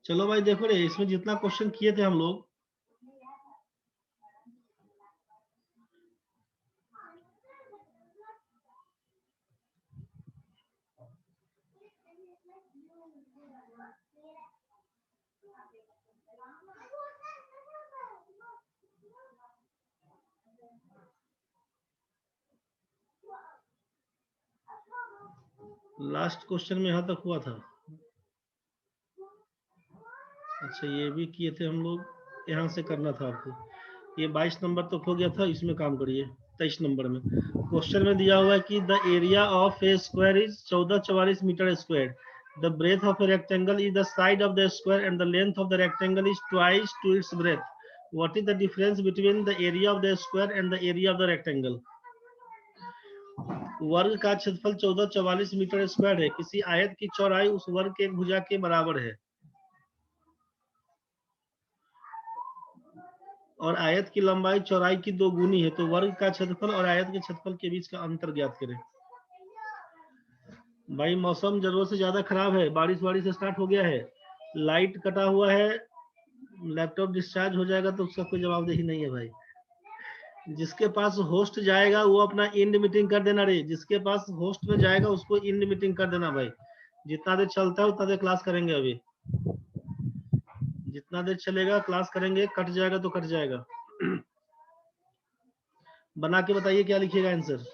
चलो भाई देखो रे, इसमें जितना क्वेश्चन किए थे हम लोग, लास्ट क्वेश्चन में यहाँ तक हुआ था। अच्छा ये भी किए थे हम लोग, यहाँ से करना था आपको। ये 22 नंबर तक हो गया था, इसमें काम करिए। 23 नंबर में क्वेश्चन में दिया हुआ है कि the area of a square is 1444 metre square. The breadth of a rectangle is the side of the square and the length of the rectangle is twice to its breadth. What is the difference between the area of the square and the area of the rectangle. वर्ग का क्षेत्रफल 1444 metre square है। किसी आयत की चौड़ाई उस वर्ग के एक भुजा के बराबर है और आयत की लंबाई चौड़ाई की 2 गुनी है, तो वर्ग का क्षेत्रफल और आयत के क्षेत्रफल के बीच का अंतर ज्ञात करें। भाई मौसम जरूरत से ज्यादा खराब है, बारिश स्टार्ट हो गया है, लाइट कटा हुआ है, लैपटॉप डिस्चार्ज हो जाएगा तो उसका कोई जवाबदेही नहीं है भाई। जिसके पास होस्ट जाएगा वो अपना इंड मीटिंग कर देना रे, जिसके पास होस्ट में जाएगा उसको इंड मीटिंग कर देना भाई। जितना देर चलता है उतना देर क्लास करेंगे, अभी जितना देर चलेगा क्लास करेंगे, कट जाएगा तो कट जाएगा। बना के बताइए क्या लिखिएगा आंसर।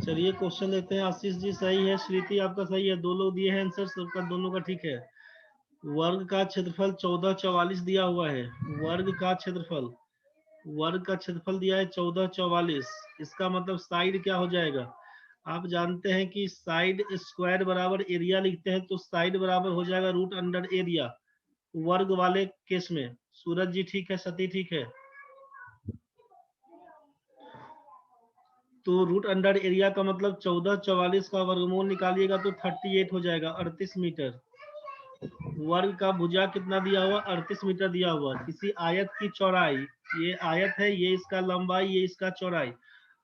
चलिए क्वेश्चन देखते हैं। आशीष जी सही है, श्रीति आपका सही है, 2 लोग दिए हैं आंसर, सबका दोनों का ठीक है। वर्ग का क्षेत्रफल 1444 दिया हुआ है। वर्ग का क्षेत्रफल दिया है 1444। इसका मतलब साइड क्या हो जाएगा। आप जानते हैं कि साइड स्क्वायर बराबर एरिया लिखते हैं, तो साइड बराबर हो जाएगा रूट अंडर एरिया वर्ग वाले केस में। सूरज जी ठीक है, सती ठीक है। तो रूट अंडर एरिया का मतलब 1444 का वर्गमूल निकालिएगा तो 38 हो जाएगा, 38 मीटर। वर्ग का भुजा कितना दिया हुआ, 38 मीटर दिया हुआ। किसी आयत की चौड़ाई, ये आयत है, ये इसका लंबाई, ये इसका चौड़ाई,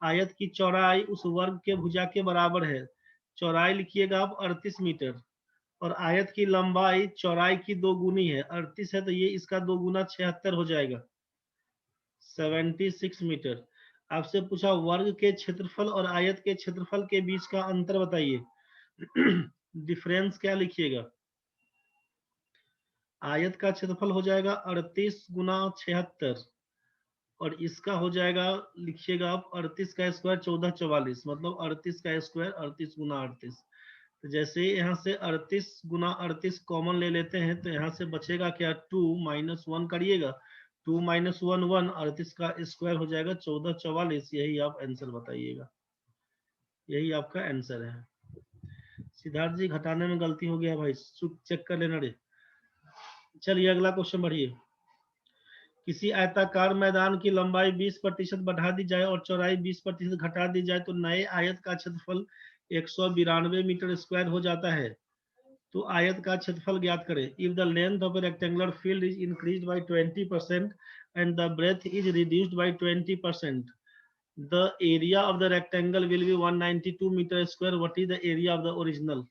आयत की चौड़ाई उस वर्ग के भुजा के बराबर है। चौड़ाई लिखिएगा आप 38 मीटर और आयत की लंबाई चौड़ाई की 2 गुनी है। 38 है तो ये इसका 2 गुना 76 हो जाएगा, 76 मीटर। आपसे पूछा वर्ग के क्षेत्रफल और आयत के क्षेत्रफल के बीच का अंतर बताइए। डिफरेंस क्या लिखिएगा। आयत का क्षेत्रफल हो जाएगा 38 गुना 76 और इसका हो जाएगा, लिखिएगा आप 38 का स्क्वायर 1444, मतलब 38 का स्क्वायर 38 गुना 38। तो जैसे यहाँ से 38 गुना 38 कॉमन ले लेते हैं तो यहाँ से बचेगा क्या, 2 माइनस 1 करिएगा, 2 माइनस 1 1, 38 का स्क्वायर हो जाएगा 1444। यही आप आंसर बताइएगा, यही आपका आंसर है। सिद्धार्थ जी घटाने में गलती हो गया भाई, चेक कर लेना रे। चलिए अगला क्वेश्चन बढ़िए। किसी आयताकार मैदान की लंबाई 20% बढ़ा दी जाए और चौड़ाई 20% घटा दी जाए तो नए आयत का क्षेत्रफल 192 मीटर स्क्वायर हो जाता है। तो आयत का क्षेत्रफल ज्ञात करें। If the length of a rectangular field is increased by 20% and the breadth is reduced by 20%, the area of the rectangle will be 192 meter square. What is the area of the original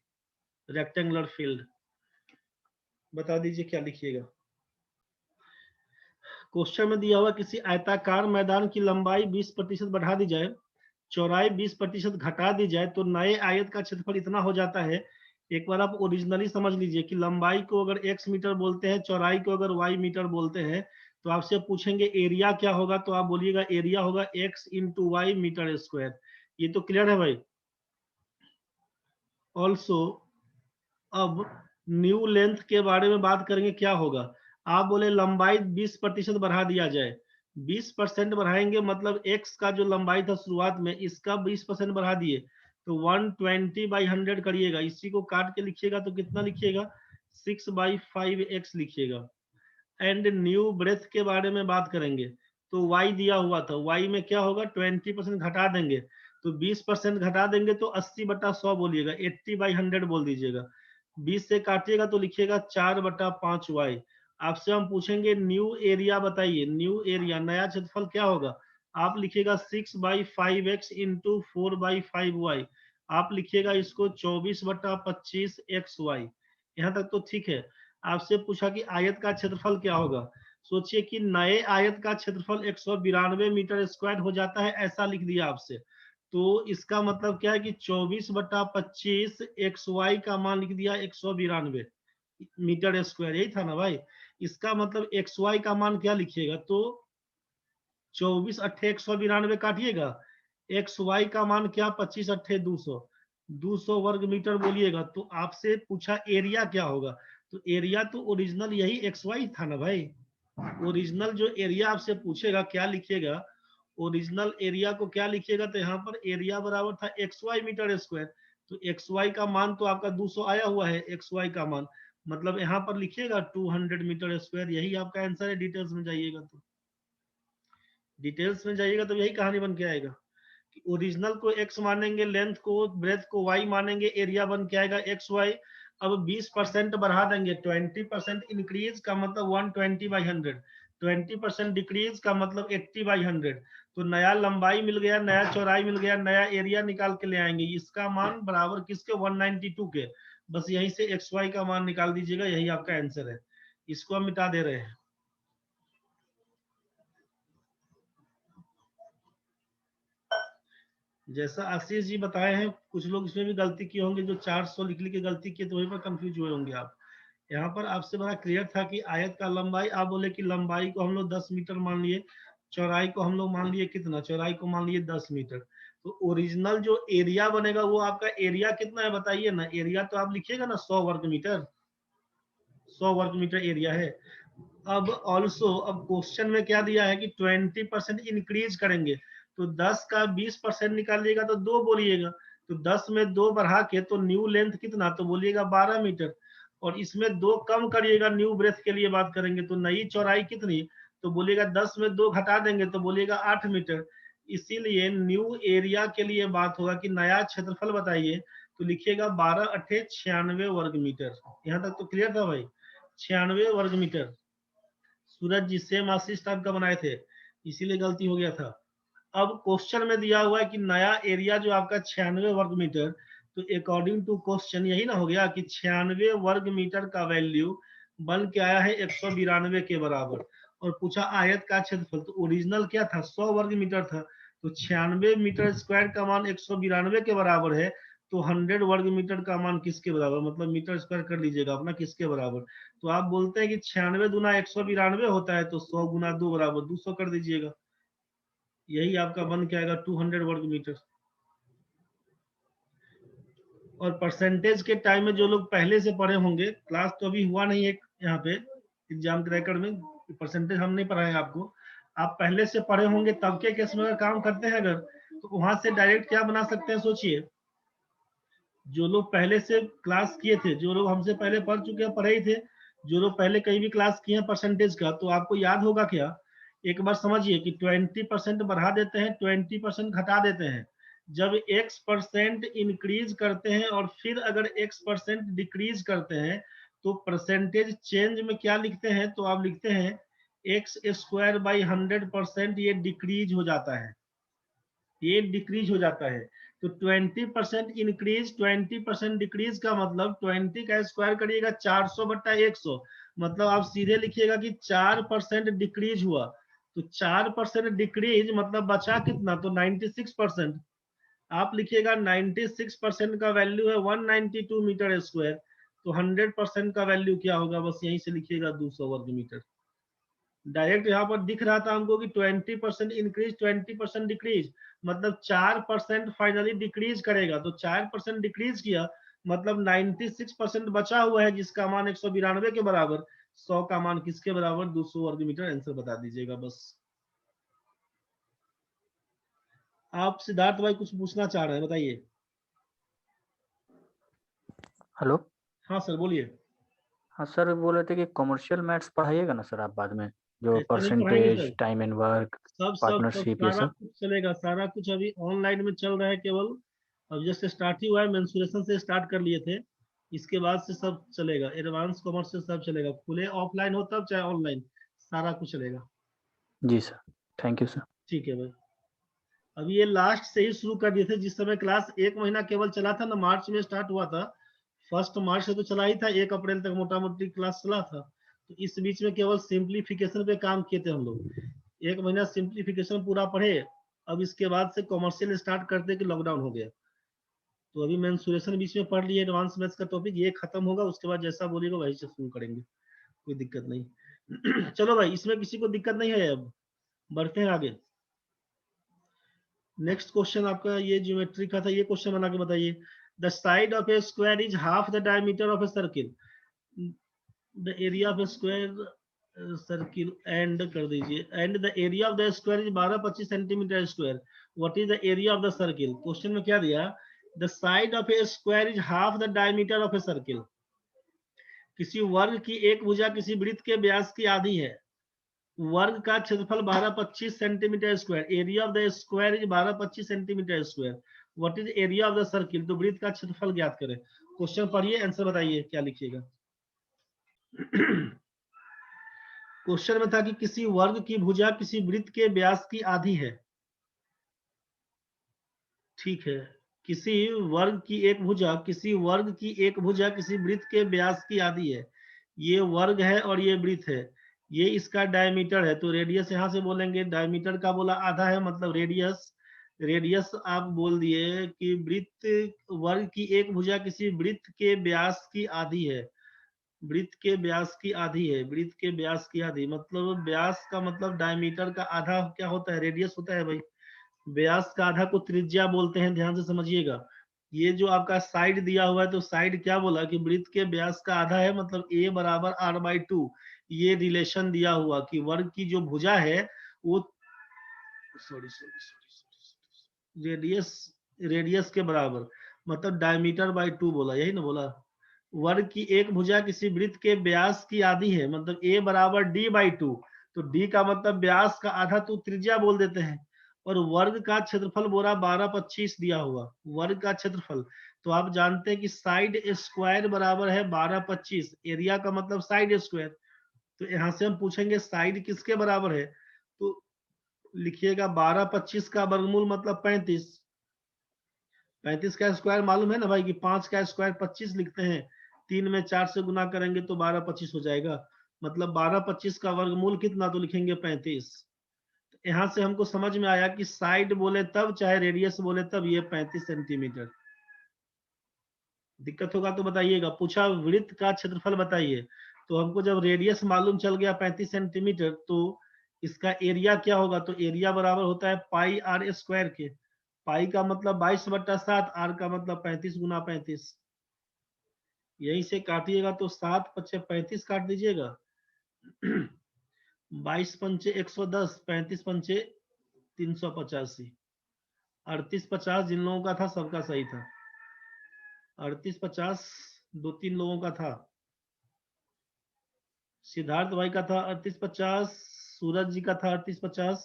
rectangular field? बता दीजिए क्या लिखिएगा। Question में दिया हुआ किसी आयताकार मैदान की लंबाई 20% बढ़ा दी जाए, चौड़ाई 20% घटा दी जाए तो नए आयत का क्षेत्रफल इतना हो जाता है। एक बार आप ओरिजिनली समझ लीजिए कि लंबाई को अगर x मीटर बोलते हैं, चौड़ाई को अगर y मीटर बोलते हैं, तो आपसे पूछेंगे एरिया क्या होगा, तो आप बोलिएगा एरिया होगा x into Y metre square. ये तो क्लियर है भाई। ऑल्सो अब न्यू लेंथ के बारे में बात करेंगे, क्या होगा। आप बोले लंबाई 20% बढ़ा दिया जाए, 20% बढ़ाएंगे मतलब x का जो लंबाई था शुरुआत में, इसका 20% बढ़ा दिए तो 120/100 करिएगा, इसी को काट के लिखिएगा तो कितना लिखिएगा, 6/5x लिखिएगा। एंड न्यू ब्रेथ के बारे में बात करेंगे तो y दिया हुआ था, y में क्या होगा, 20% घटा देंगे तो 20% घटा देंगे तो 80/100 बोलिएगा, 80/100 बोल दीजिएगा। 20 से काटिएगा तो लिखिएगा 4/5y। आपसे हम पूछेंगे न्यू एरिया बताइए, न्यू एरिया नया क्षेत्रफल क्या होगा, आप लिखिएगा 6/5x इंटू 4/5y। आप लिखिएगा इसको 24/25 XY। यहाँ तक तो ठीक है। आपसे पूछा कि आयत का क्षेत्रफल क्या होगा। सोचिए कि नए आयत का क्षेत्रफल 192 मीटर स्क्वायर हो जाता है, ऐसा लिख दिया आपसे। तो इसका मतलब क्या है कि 24/25 XY का मान लिख दिया 192 मीटर स्क्वायर, यही था ना भाई। इसका मतलब XY का मान क्या लिखिएगा, तो 24 अट्ठे 192 काटिएगा, XY का मान क्या, 25 अट्ठे 200, 200 वर्ग मीटर बोलिएगा। तो आपसे पूछा एरिया क्या होगा, तो एरिया तो ओरिजिनल यही XY था ना भाई। ओरिजिनल जो एरिया आपसे पूछेगा क्या लिखिएगा, ओरिजिनल एरिया को क्या लिखिएगा, तो यहाँ पर एरिया बराबर था XY मीटर स्क्वायर। तो XY का मान तो आपका 200 आया हुआ है, XY का मान मतलब यहाँ पर लिखिएगा 200 मीटर स्क्वायर, यही आपका आंसर है। डिटेल्स में जाइएगा तो, डिटेल्स में जाइएगा तो यही कहानी बन के आएगा कि ओरिजिनल को x मानेंगे, लेंथ को ब्रेथ को y मानेंगे, एरिया बन के आएगा XY। अब 20% बढ़ा देंगे, 20% इंक्रीज का मतलब 120/100, 20% डिक्रीज का मतलब 80/100। तो नया लंबाई मिल गया, नया चौड़ाई मिल गया, नया एरिया निकाल के ले आएंगे। इसका मान बराबर किसके, 192 के। बस यहीं से XY का मान निकाल दीजिएगा, यही आपका आंसर है। इसको हम मिटा दे रहे हैं। जैसा आशीष जी बताए हैं, कुछ लोग इसमें भी गलती किए होंगे, जो 400 लिख लिख के गलती किए, तो वहीं पर कंफ्यूज हुए होंगे आप। यहाँ पर आपसे बड़ा क्लियर था कि आयत का लंबाई, आप बोले कि लंबाई को हम लोग 10 मीटर मान लिए, चौड़ाई को हम लोग मान लिए कितना, चौड़ाई को मान लिए 10 मीटर। तो ओरिजिनल जो एरिया बनेगा वो आपका एरिया कितना है बताइए ना। एरिया तो आप लिखिएगा ना 100 वर्ग मीटर, 100 वर्ग मीटर एरिया है। अब ऑल्सो, अब क्वेश्चन में क्या दिया है कि 20% इंक्रीज करेंगे, तो 10 का 20% निकालिएगा तो 2 बोलिएगा। तो 10 में 2 बढ़ा के तो न्यू लेंथ कितना, तो बोलिएगा 12 मीटर। और इसमें 2 कम करिएगा, न्यू ब्रेथ के लिए बात करेंगे, तो नई चौड़ाई कितनी, तो बोलिएगा 10 में 2 घटा देंगे तो बोलिएगा 8 मीटर। इसीलिए न्यू एरिया के लिए बात होगा कि नया क्षेत्रफल बताइए, तो लिखिएगा 12 अट्ठे 96 वर्ग मीटर। यहाँ तक तो क्लियर था भाई, 96 वर्ग मीटर। सूरज जी सेम आशीष टाइप का बनाए थे, इसीलिए गलती हो गया था। अब क्वेश्चन में दिया हुआ है कि नया एरिया जो आपका 96 वर्ग मीटर, तो अकॉर्डिंग टू क्वेश्चन यही ना हो गया कि 96 वर्ग मीटर का वैल्यू बन के आया है 192 के बराबर। और पूछा आयत का क्षेत्रफल, तो ओरिजिनल क्या था, 100 वर्ग मीटर था। तो 96 मीटर स्क्वायर का मान 192 के बराबर है। तो 100 वर्ग मीटर का मान किसके बराबर, मतलब मीटर स्क्वायर कर लीजिएगा अपना, किसके बराबर। तो आप बोलते हैं कि 96 दूना 192 होता है, तो 100 गुना 2 बराबर 200 कर दीजिएगा, यही आपका बन के आएगा 200 वर्ग मीटर। और परसेंटेज के टाइम में जो लोग पहले से पढ़े होंगे, क्लास तो अभी हुआ नहीं है यहाँ पे एग्जाम के रिकॉर्ड में, परसेंटेज हम नहीं पढ़ाए आपको, आप पहले से पढ़े होंगे, तब के केस में अगर काम करते हैं अगर, तो वहां से डायरेक्ट क्या बना सकते हैं, सोचिए। जो लोग पहले से क्लास किए थे, जो लोग हमसे पहले पढ़ चुके हैं, पढ़े ही थे, जो लोग पहले कहीं भी क्लास किए हैं परसेंटेज का, तो आपको याद होगा क्या, एक बार समझिए कि 20% बढ़ा देते हैं, 20% घटा देते हैं। जब x% इंक्रीज करते हैं और फिर अगर x% डिक्रीज करते हैं, तो परसेंटेज चेंज में क्या लिखते हैं, तो आप लिखते हैं x²/100%, ये डिक्रीज हो जाता है, ये डिक्रीज हो जाता है। तो 20% इंक्रीज 20% डिक्रीज का मतलब 20 का स्क्वायर करिएगा 400/100, मतलब आप सीधे लिखिएगा कि 4% डिक्रीज हुआ। तो 4% डिक्रीज मतलब बचा कितना, तो 96%। आप लिखिएगा 96% का वैल्यू है 192 मीटर स्क्वायर। तो 100% का वैल्यू क्या होगा, बस यहीं से लिखिएगा 200 वर्ग मीटर। डायरेक्ट यहाँ पर दिख रहा था हमको कि 20% इंक्रीज 20% डिक्रीज, मतलब 4% फाइनली डिक्रीज करेगा। तो 4% डिक्रीज किया मतलब 96% बचा हुआ है, जिसका मान 192 के बराबर। 100 का मान किसके बराबर, 200 वर्ग मीटर। आंसर बता दीजिएगा बस। आप सिद्धार्थ भाई कुछ पूछना चाह रहे हैं, बताइए। हेलो। हाँ सर बोलिए। हाँ सर, बोल रहे थे कि कॉमर्शियल मैथ्स पढ़ाइएगा ना सर आप बाद में, जो ऐसे नहीं पढ़ाएंगे percentage, sir, time and work, सब सब सब पार्टनरशिप, ये सारा सब। कुछ चलेगा, सारा कुछ अभी ऑनलाइन में चल रहा है केवल। अब जैसे स्टार्ट ही हुआ है, मेंसुरेशन से स्टार्ट कर लिए थे, इसके बाद से सब चलेगा, एडवांस कॉमर्स से सब चलेगा, खुले ऑफलाइन हो तब चाहे ऑनलाइन, सारा कुछ चलेगा। जी सर, थैंक यू सर। ठीक है भाई। अभी ये लास्ट से ही शुरू कर दिए थे, जिस समय क्लास 1 महीना केवल चला था ना, मार्च में स्टार्ट हुआ था, 1 मार्च से तो चला ही था, 1 अप्रैल तक मोटा मोटी क्लास चला था। तो इस बीच में केवल सिंप्लीफिकेशन पे काम किए थे हम लोग, 1 महीना सिंप्लीफिकेशन पूरा पढ़े। अब इसके बाद से कॉमर्शियल स्टार्ट करते कि लॉकडाउन हो गया, तो अभी मेंसुरेशन बीच में पढ़ लिए, एडवांस मैथ्स का टॉपिक ये खत्म होगा, उसके बाद जैसा बोलेगा वही से शुरू करेंगे, कोई दिक्कत नहीं। चलो भाई, इसमें किसी को दिक्कत नहीं है, अब बढ़ते हैं आगे। नेक्स्ट क्वेश्चन आपका ये ज्योमेट्री का था, ये क्वेश्चन बना के बताइए। The side of a square is half the diameter of a circle, the area of a square circle and कर दीजिए, and the area of the square is 12-25 centimetre square, what is the area of the circle. Question में क्या दिया, the side of a square is half the diameter of a circle, किसी वर्ग की एक भुजा किसी वृत्त के व्यास की आधी है, वर्ग का क्षेत्रफल 12-25 centimetre square, area of the square is 12-25 centimetre square, what is area of the circle. तो वृत्त का क्षेत्रफल ज्ञात करें। क्वेश्चन पढ़िए, आंसर बताइए क्या लिखिएगा। क्वेश्चन में था कि किसी वर्ग की भुजा किसी वृत्त के व्यास की आधी है, ठीक है, किसी वर्ग की एक भुजा किसी वर्ग की एक भुजा किसी वृत्त के व्यास की आधी है, ये वर्ग है और ये वृत्त है, ये इसका डायमीटर है, तो रेडियस यहां से बोलेंगे, डायमीटर का बोला आधा है मतलब रेडियस, रेडियस आप बोल दिए कि वृत्त वर्ग की एक भुजा किसी वृत्त के व्यास की आधी है, वृत्त के व्यास की आधी है, वृत्त के व्यास की आधी मतलब व्यास का मतलब डायमीटर का आधा क्या होता है, रेडियस होता है भाई, व्यास का आधा को त्रिज्या बोलते हैं, ध्यान से समझिएगा। ये जो आपका साइड दिया हुआ है, तो साइड क्या बोला कि वृत्त के व्यास का आधा है, मतलब a बराबर r/2, ये रिलेशन दिया हुआ कि वर्ग की जो भुजा है वो sorry sorry sorry radius radius के बराबर, मतलब डायमीटर बाई 2 बोला, यही ना बोला। वर्ग की एक भुजा किसी वृत्त के व्यास की आधी है, मतलब a बराबर d/2, तो d का मतलब व्यास का आधा तो त्रिज्या बोल देते हैं, और वर्ग का क्षेत्रफल बोला 12-25 दिया हुआ, वर्ग का क्षेत्रफल, तो आप जानते हैं कि साइड स्क्वायर बराबर है 12-25, एरिया का मतलब साइड स्क्वायर, तो यहां से हम पूछेंगे साइड किसके बराबर है, तो लिखिएगा 12-25 का वर्गमूल मतलब 35, 35 का स्क्वायर मालूम है ना भाई कि 5 का स्क्वायर 25 लिखते हैं, 3 में 4 से गुना करेंगे तो 12-25 हो जाएगा, मतलब 12-25 का वर्गमूल कितना, तो लिखेंगे 35। यहां से हमको समझ में आया कि साइड बोले तब चाहे रेडियस बोले तब ये 35 सेंटीमीटर। दिक्कत होगा तो बताइएगा। पूछा वृत्त का क्षेत्रफल बताइए, तो हमको जब रेडियस मालूम चल गया 35 सेंटीमीटर, तो इसका एरिया क्या होगा, तो एरिया बराबर होता है पाई आर स्क्वायर के, पाई का मतलब 22/7, आर का मतलब 35 गुना 35, यहीं से काटिएगा तो 7×5 = 35 काट दीजिएगा। 22×5 = 110, 35×5 = 385, 38-50 जिन लोगों का था सबका सही था, 38-50 2-3 लोगों का था, सिद्धार्थ भाई का था 38-50, सूरज जी का था 38-50,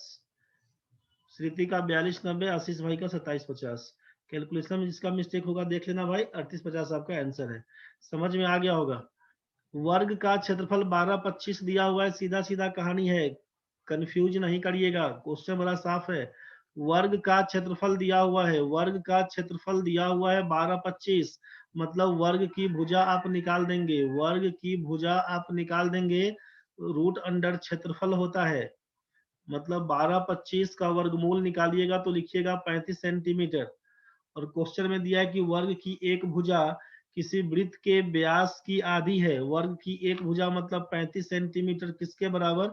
श्रुति का 42-90, आशीष भाई का 27-50। कैलकुलेशन में जिसका मिस्टेक होगा देख लेना भाई, 38-50 आपका आंसर है। समझ में आ गया होगा। वर्ग का क्षेत्रफल 12-25 दिया हुआ है, सीधा सीधा कहानी है, कंफ्यूज नहीं करिएगा, क्वेश्चन बड़ा साफ है। वर्ग का क्षेत्रफल दिया हुआ है, वर्ग का क्षेत्रफल दिया हुआ है 12-25, मतलब वर्ग की भुजा आप निकाल देंगे, वर्ग की भुजा आप निकाल देंगे, रूट अंडर क्षेत्रफल होता है, मतलब 12-25 का वर्गमूल निकालिएगा तो लिखिएगा 35 सेंटीमीटर, और क्वेश्चन में दिया है कि वर्ग की एक भुजा किसी वृत्त के व्यास की आधी है, वर्ग की एक भुजा मतलब 35 सेंटीमीटर किसके बराबर,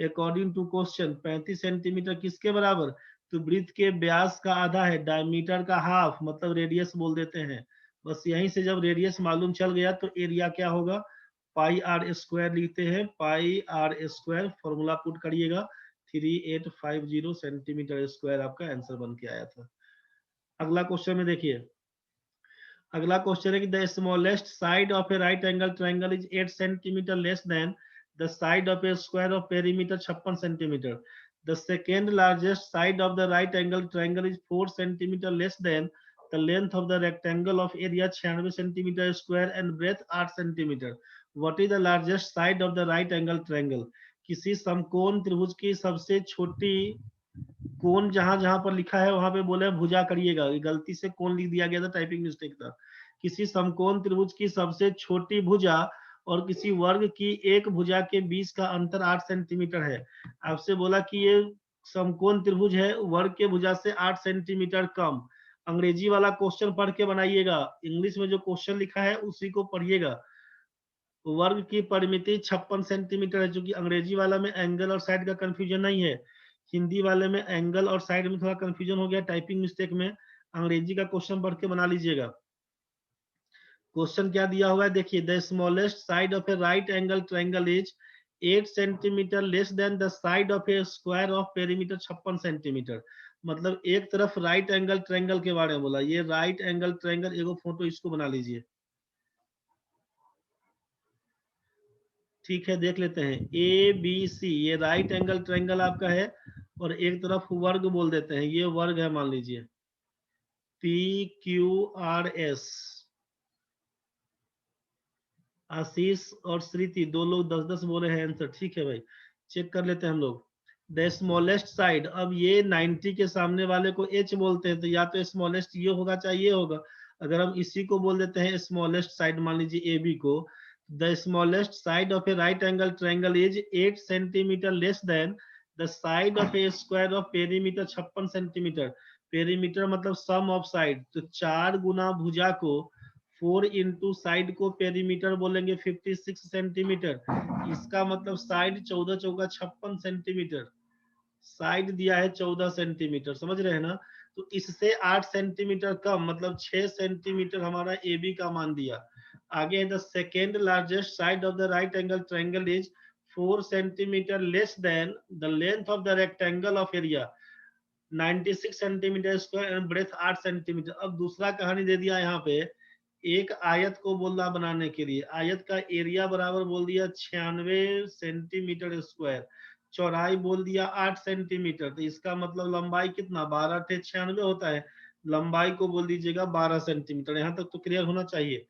अकॉर्डिंग टू क्वेश्चन 35 सेंटीमीटर किसके बराबर, तो वृत्त के व्यास का आधा है, डायमीटर का हाफ मतलब रेडियस बोल देते हैं। बस यहीं से जब रेडियस मालूम चल गया तो एरिया क्या होगा, पाई आर स्क्वायर लिखते हैं, पाई आर स्क्वायर फॉर्मूला पुट करिएगा, 3850 सेंटीमीटर स्क्वायर आपका आंसर बन के आया था। अगला क्वेश्चन में देखिए, अगला क्वेश्चन है कि the smallest side of A right angle triangle is 8 centimetre less than the side of a square of perimeter 56 centimetre, the second largest side of the right angle triangle is 4 centimetre less then the length of the rectangle of area 96 centimeter square and breadth 8 centimeter, what is the largest side of the right angle triangle। किसी समकोण त्रिभुज की सबसे छोटी कोण जहां जहां पर लिखा है वहां पे बोले भुजा करिएगा, गलती से कोण लिख दिया गया था, टाइपिंग मिस्टेक था। किसी समकोण त्रिभुज की सबसे छोटी भुजा और किसी वर्ग की एक भुजा के बीच का अंतर 8 सेंटीमीटर है। आपसे बोला कि ये समकोण त्रिभुज है, वर्ग के भुजा से 8 सेंटीमीटर कम। अंग्रेजी वाला क्वेश्चन पढ़ के बनाइएगा, इंग्लिश में जो क्वेश्चन लिखा है उसी को पढ़िएगा। वर्ग की परिमिति 56 सेंटीमीटर है, क्योंकि अंग्रेजी वाला में एंगल और साइड का कंफ्यूजन नहीं है, हिंदी वाले में एंगल और साइड में थोड़ा कंफ्यूजन हो गया टाइपिंग मिस्टेक में। अंग्रेजी का क्वेश्चन पढ़ के बना लीजिएगा। क्वेश्चन क्या दिया हुआ है देखिए, the smallest side of A right angle triangle is 8 centimetre less than the side of a square of perimeter 56 centimetre. मतलब एक तरफ राइट एंगल ट्रायंगल के बारे में बोला, ये राइट एंगल ट्रायंगल, एगो फोटो इसको बना लीजिए। ठीक है, देख लेते हैं, ए बी सी, ये राइट एंगल ट्रायंगल आपका है, और एक तरफ वर्ग बोल देते हैं, ये वर्ग है मान लीजिए, पी क्यू आर एस। आशीष और श्रीति दो लोग 10-10 बोले हैं आंसर। ठीक है भाई, चेक कर लेते हैं हम लोग। द स्मॉलेस्ट साइड, अब ये 90 के सामने वाले को एच बोलते हैं, तो या तो स्मॉलेस्ट ये होगा चाहे ये होगा। अगर हम इसी को बोल देते हैं स्मॉलेस्ट साइड, मान लीजिए ए बी को, the smallest side of A right angle triangle is 8 centimetre less than the side of a square of perimeter 56 centimetre. Perimeter मतलब सम ऑफ साइड, तो 4 गुना भुजा को 4 इंटू साइड को पेरीमीटर बोलेंगे 56 सेंटीमीटर। इसका मतलब साइड 14 चौका 56 सेंटीमीटर, साइड दिया है 14 सेंटीमीटर, समझ रहे हैं ना। तो इससे 8 सेंटीमीटर कम, मतलब 6 सेंटीमीटर हमारा ए बी का मान दिया। आगे the second largest side of the right angle triangle is 4 centimetre less than the length of the rectangle of area 96 centimetre square and breadth 8 centimetre. अब दूसरा कहानी दे दिया यहाँ पे, एक आयत को बोल रहा बनाने के लिए, आयत का एरिया बराबर बोल दिया 96 सेंटीमीटर स्क्वायर, चौड़ाई बोल दिया 8 सेंटीमीटर, तो इसका मतलब लंबाई कितना, 12 × 96 होता है, लंबाई को बोल दीजिएगा 12 सेंटीमीटर। यहाँ तक तो क्लियर होना चाहिए।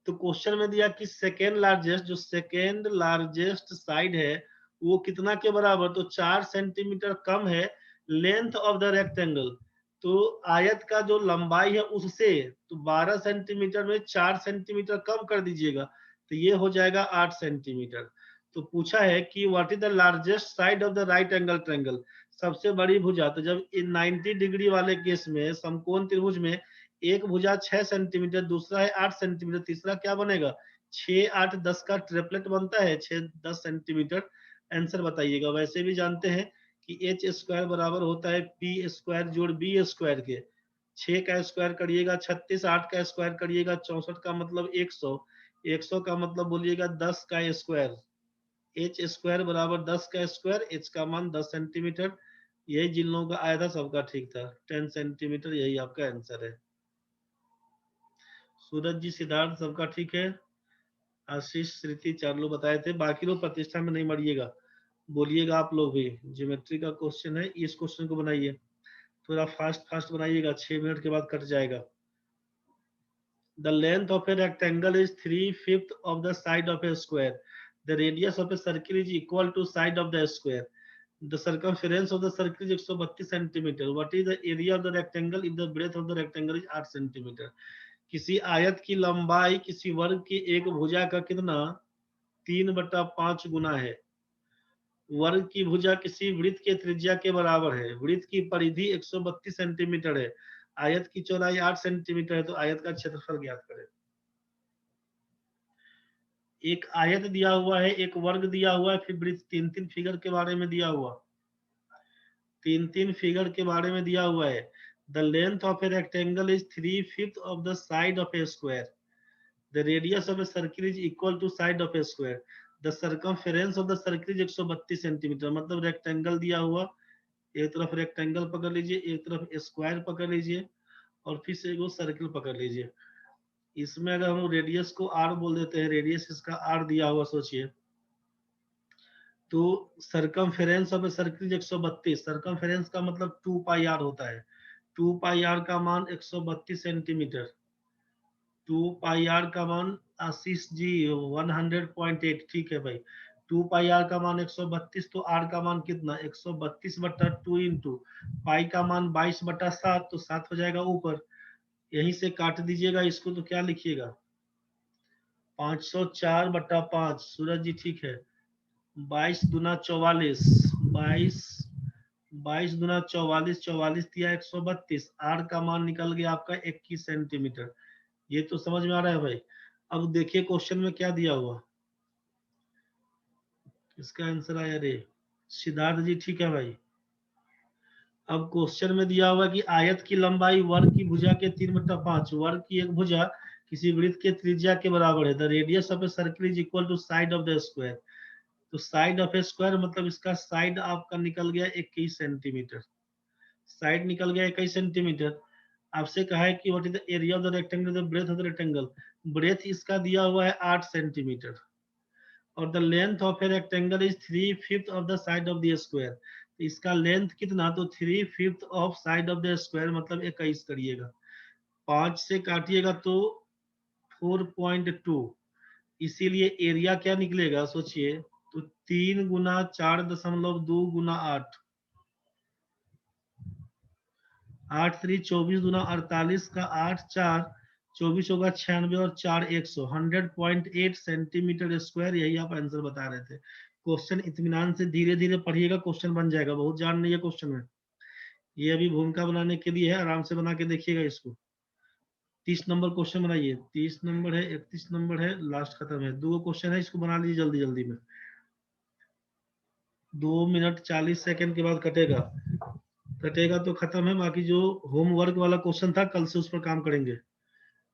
तो क्वेश्चन में दिया कि सेकेंड लार्जेस्ट, जो सेकेंड लार्जेस्ट साइड है वो कितना के बराबर, तो 4 सेंटीमीटर कम है लेंथ ऑफ द रेक्टेंगल, तो आयत का जो लंबाई है उससे, तो 12 सेंटीमीटर में 4 सेंटीमीटर कम कर दीजिएगा, तो ये हो जाएगा 8 सेंटीमीटर। तो पूछा है कि what is the largest side of the right angle triangle, सबसे बड़ी भुजा। तो जब इन 90 डिग्री वाले केस में समकोण त्रिभुज में एक भुजा 6 सेंटीमीटर, दूसरा है 8 सेंटीमीटर, तीसरा क्या बनेगा, 6 8 10 का ट्रिपलेट बनता है 6 10 सेंटीमीटर। आंसर बताइएगा। वैसे भी जानते हैं कि एच स्क्वायर बराबर होता है पी स्क्वायर जोड़ बी स्क्वायर के, 6 का स्क्वायर करिएगा 36, 8 का स्क्वायर करिएगा 64 का मतलब 100, 100 का मतलब बोलिएगा 10 का स्क्वायर। एच स्क्वायर बराबर 10 का स्क्वायर, एच का मान 10 सेंटीमीटर। यही जिन लोगों का आया था सबका ठीक था, 10 सेंटीमीटर, यही आपका आंसर है। सूरज जी, सिद्धार्थ, सबका ठीक है। आशीष, श्रुति, 4 लोग बताए थे, बाकी लोग प्रतिष्ठा में नहीं मरिएगा, बोलिएगा आप लोग भी। ज्योमेट्री का क्वेश्चन है, इस क्वेश्चन को बनाइए, थोड़ा फास्ट फास्ट बनाइएगा, 6 मिनट के बाद कट जाएगा। The length of a rectangle is 3/5 of the side of a square. The radius of a circle is equal to side of the square. The circumference of the circle is 132 centimeter. What is the area of the rectangle if the breadth of the rectangle is 8 centimeter? किसी आयत की लंबाई किसी वर्ग की एक भुजा का कितना 3/5 गुना है। वर्ग की भुजा किसी वृत्त के त्रिज्या के बराबर है। वृत्त की परिधि 132 सेंटीमीटर है। आयत की चौड़ाई 8 सेंटीमीटर है, तो आयत का क्षेत्रफल ज्ञात करें। एक आयत दिया हुआ है, एक वर्ग दिया हुआ है, फिर वृत्त, 3-3 फिगर के बारे में दिया हुआ, 3-3 फिगर के बारे में दिया हुआ है। The length of a rectangle is 3/5 of the side of a square. The radius of a circle is equal to side of a square. The circumference of the circle is 132 centimetre. मतलब rectangle दिया हुआ, एक तरफ rectangle पकड़ लीजिए, एक तरफ square पकड़ लीजिए, और फिर से एक सर्किल पकड़ लीजिए। इसमें अगर हम रेडियस को आर बोल देते हैं, रेडियस इसका आर दिया हुआ सोचिए, तो circumference of a circle 132, circumference का मतलब 2 पाई आर होता है, 2 पाई आर का मान 132 सेंटीमीटर, 2 पाई आर का मान आशीष जी 100.8, ठीक है भाई, 2 पाई आर का मान 132, तो आर का मान कितना 132/2 इंटू पाई का मान 22/7, तो 7 हो जाएगा ऊपर। यहीं से काट दीजिएगा इसको, तो क्या लिखिएगा 504/5। सूरज जी ठीक है। 22 दूना 44, 22 22 दूना 44, 44 दिया 132, आर का मान निकल गया आपका 21 सेंटीमीटर। ये तो समझ में आ रहा है भाई। अब देखिए क्वेश्चन में क्या दिया हुआ, इसका आंसर आया रे सिद्धार्थ जी ठीक है भाई। अब क्वेश्चन में दिया हुआ कि आयत की लंबाई वर्ग की भुजा के 3/5, वर्ग की एक भुजा किसी वृत्त के त्रिज्या के बराबर है। The radius of a circle is equal to side of the square. तो साइड ऑफ ए स्क्वायर मतलब इसका साइड आपका निकल गया 21 सेंटीमीटर। साइड निकल गया 21 सेंटीमीटर। आपसे कहा है कि what is the area of the rectangle, the breadth of the rectangle. Breadth इसका दिया हुआ है 8 सेंटीमीटर और the length of a rectangle is 3/5 of the side of the square. इसका लेंथ कितना, तो 3/5 of side of the square मतलब 21 करिएगा, 5 से काटिएगा तो 4.2। इसीलिए एरिया क्या निकलेगा सोचिए, तो 3 गुना 4.2 गुना 8, 8 3 24 गुना 48 का 8 4 24 होगा 96 और 4 100, 100.8 सेंटीमीटर स्क्वायर। यही आप आंसर बता रहे थे। क्वेश्चन इत्मीनान से धीरे धीरे पढ़िएगा, क्वेश्चन बन जाएगा। बहुत जान नहीं है क्वेश्चन में, ये अभी भूमिका बनाने के लिए है, आराम से बना के देखिएगा इसको। 30 नंबर क्वेश्चन बनाइए, 30 नंबर है, 31 नंबर है, लास्ट खत्म है। 2 क्वेश्चन है, इसको बना लीजिए जल्दी जल्दी में। 2 मिनट 40 सेकंड के बाद कटेगा, कटेगा तो खत्म है। बाकी जो होमवर्क वाला क्वेश्चन था कल से उस पर काम करेंगे।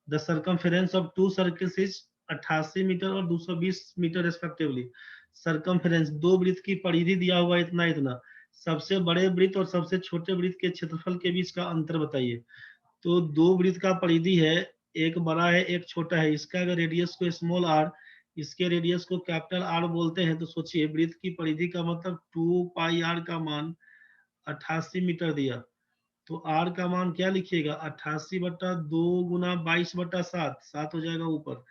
The circumference of 2 circles is 88 metre और 220 मीटर रेस्पेक्टिवली। सर्कमफेरेंस दो वृत्त की परिधि दिया हुआ इतना इतना, सबसे बड़े वृत्त और सबसे छोटे वृत्त के क्षेत्रफल के बीच का अंतर बताइए। तो दो वृत्त का परिधि है, एक बड़ा है एक छोटा है। इसका अगर रेडियस को स्मॉल आर, इसके रेडियस को कैपिटल आर बोलते हैं, तो सोचिए वृत्त की परिधि का मतलब 2 पाई आर का मान 88 मीटर दिया, तो आर का मान क्या लिखिएगा 88/2 गुना 22/7, 7 हो जाएगा ऊपर।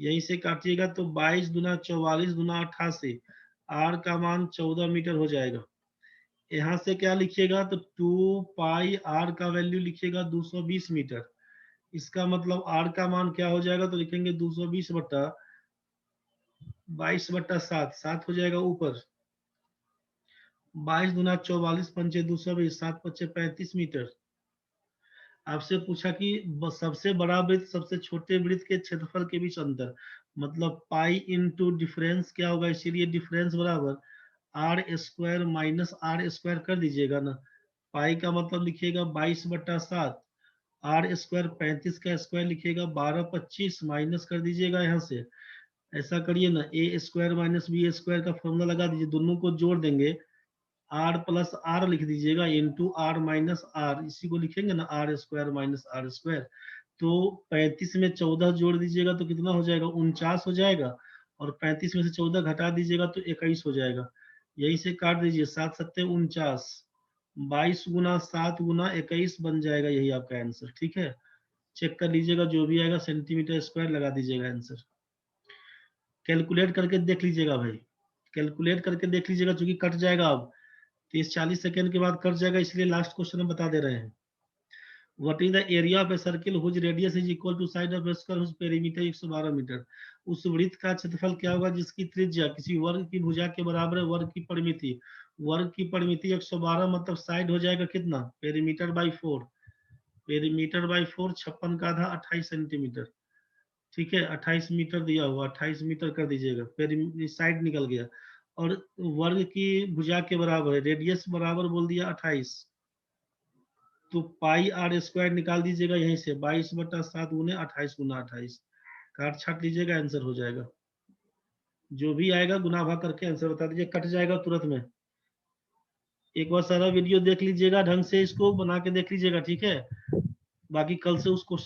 यहीं से काटिएगा तो 22 गुना 44 गुना 88, आर का मान 14 मीटर हो जाएगा। यहाँ से क्या लिखिएगा, तो 2 पाई आर का वैल्यू लिखिएगा 220 मीटर। इसका मतलब आर का मान क्या हो जाएगा, तो लिखेंगे 220/22/7, 7 हो जाएगा ऊपर। 22 गुना 44 पंचे 220, 7 पच्चे 35 मीटर। आपसे पूछा कि सबसे बड़ा वृत्त सबसे छोटे वृत्त के क्षेत्रफल के बीच अंतर, मतलब पाई इंटू डिफरेंस क्या होगा, इसीलिए डिफरेंस बराबर R square minus R square कर दीजिएगा ना। पाई का मतलब लिखिएगा 22/7, आर स्क्वायर 35 का स्क्वायर लिखिएगा 12/25, माइनस कर दीजिएगा यहाँ से। ऐसा करिए ना, ए स्क्वायर माइनस बी स्क्वायर का फॉर्मूला लगा दीजिए, दोनों को जोड़ देंगे, आर प्लस आर लिख दीजिएगा इंटू आर माइनस आर, इसी को लिखेंगे ना R square minus R square. तो 35 में 14 जोड़ दीजिएगा तो कितना हो जाएगा 49 हो जाएगा, और 35 में से 14 घटा दीजिएगा तो 21 हो जाएगा। यही से काट दीजिए, 7 7 49, 22 गुना 7 गुना 21 बन जाएगा, यही आपका आंसर। ठीक है, चेक कर लीजिएगा, जो भी आएगा सेंटीमीटर स्क्वायर लगा दीजिएगा आंसर। कैलकुलेट करके देख लीजिएगा भाई, कैलकुलेट करके देख लीजिएगा, चूंकि कट जाएगा अब 30-40 सेकंड के बाद कट जाएगा, इसलिए लास्ट क्वेश्चन हम बता दे रहे हैं। What is the area of a circle whose radius is equal to side of a square whose perimeter 112 metre. उस वृत्त का क्षेत्रफल क्या होगा जिसकी त्रिज्या किसी वर्ग की भुजा के बराबर है। वर्ग की परिमिति, वर्ग की परिमिति 112 मतलब साइड हो जाएगा कितना, पेरीमीटर बाई 4, पेरीमीटर बाई 4 56 का आधा 28 सेंटीमीटर। ठीक है, 28 मीटर दिया हुआ, 28 मीटर कर दीजिएगा, साइड निकल गया। और वर्ग की भुजा के बराबर है, रेडियस बराबर बोल दिया 28, तो पाई आर स्क्वायर निकाल दीजिएगा यहीं से, 22/7 गुने 28 गुना 28, काट छाट लीजिएगा, आंसर हो जाएगा। जो भी आएगा गुना भाग करके आंसर बता दीजिए, कट जाएगा तुरंत में। एक बार सारा वीडियो देख लीजिएगा, ढंग से इसको बना के देख लीजिएगा, ठीक है। बाकी कल से उस क्वेश्चन